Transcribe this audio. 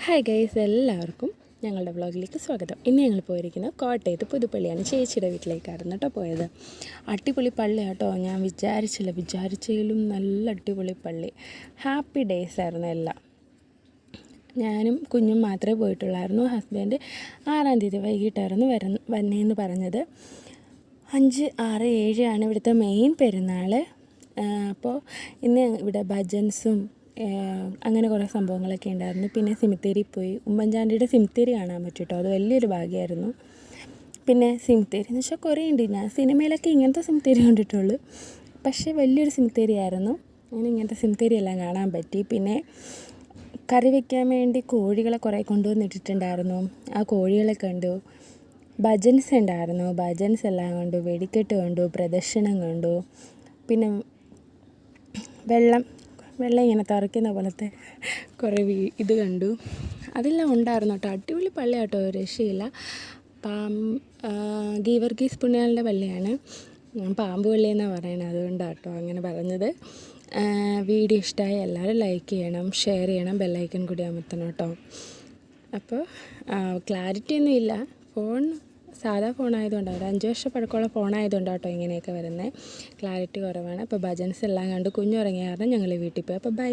Hi guys, എല്ലാവർക്കും ഞങ്ങളുടെ വ്ളോഗിലേക്ക് സ്വാഗതം. ഇന്ന് ഞങ്ങൾ പോയിരിക്കുന്നത് കോട്ടയത്ത് പുതുപ്പള്ളിയാണ്. ചേച്ചിയുടെ വീട്ടിലേക്കായിരുന്നു കേട്ടോ പോയത്. അടിപൊളി പള്ളി കേട്ടോ. ഞാൻ വിചാരിച്ചതിലും നല്ല അടിപൊളി പള്ളി. ഹാപ്പി ഡേയ്സ് ആയിരുന്നു എല്ലാം. ഞാനും കുഞ്ഞും മാത്രമേ പോയിട്ടുള്ളായിരുന്നു. ഹസ്ബൻഡ് 6-ാം തീയതി വൈകിട്ടായിരുന്നു വന്നേന്ന് പറഞ്ഞത്. 5, 6, 7 ആണ് ഇവിടുത്തെ മെയിൻ പെരുന്നാൾ. അപ്പോൾ ഇന്ന് ഇവിടെ ഭജൻസും അങ്ങനെ കുറേ സംഭവങ്ങളൊക്കെ ഉണ്ടായിരുന്നു. പിന്നെ സിമിത്തേരി പോയി. ഉമ്മൻചാണ്ടിയുടെ സിമിത്തേരി കാണാൻ പറ്റും കേട്ടോ. അത് വലിയൊരു ഭാഗ്യമായിരുന്നു. പിന്നെ സിമിത്തേരി എന്ന് വെച്ചാൽ കുറേ ഉണ്ട്. ഞാൻ സിനിമയിലൊക്കെ ഇങ്ങനത്തെ സിമിത്തേരി കണ്ടിട്ടുള്ളൂ, പക്ഷേ വലിയൊരു സിമിത്തേരി ആയിരുന്നു. അങ്ങനെ ഇങ്ങനത്തെ സിമിത്തേരി എല്ലാം കാണാൻ പറ്റി. പിന്നെ കറി വയ്ക്കാൻ വേണ്ടി കോഴികളെ കുറേ കൊണ്ടുവന്നിട്ടിട്ടുണ്ടായിരുന്നു. ആ കോഴികളെ കണ്ടു. ഭജൻസ് ഉണ്ടായിരുന്നു. ഭജൻസ് എല്ലാം കണ്ടു. വെടിക്കെട്ട് കണ്ടു. പ്രദർശനം കണ്ടു. പിന്നെ വെള്ളം ഇങ്ങനെ തറയ്ക്കുന്ന പോലത്തെ കുറേ ഇത് കണ്ടു. അതെല്ലാം ഉണ്ടായിരുന്നു കേട്ടോ. അടിപൊളി പള്ളി കേട്ടോ, രക്ഷയില്ല. ഗീവർഗീസ് പുണ്യാളൻ്റെ പള്ളിയാണ്. ഞാൻ പാമ്പ് പള്ളി എന്നാണ് പറയുന്നത്, അതുകൊണ്ടാണ് കേട്ടോ അങ്ങനെ പറഞ്ഞത്. വീഡിയോ ഇഷ്ടമായി എല്ലാവരും ലൈക്ക് ചെയ്യണം, ഷെയർ ചെയ്യണം, ബെല്ലൈക്കൺ കൂടി അമർത്തണം കേട്ടോ. അപ്പോൾ ക്ലാരിറ്റി ഒന്നും ഇല്ല. സാധാ ഫോണായതുകൊണ്ടാണ്, ഒരു 5 വർഷം പഴക്കമുള്ള ഫോണായതുകൊണ്ടാണ് കേട്ടോ ഇങ്ങനെയൊക്കെ വരുന്നത്. ക്ലാരിറ്റി കുറവാണ്. അപ്പോൾ ഭജൻസ് എല്ലാം കണ്ട് കുഞ്ഞുറങ്ങിയ കാരണം ഞങ്ങൾ വീട്ടിൽ പോയി. അപ്പോൾ ബൈ.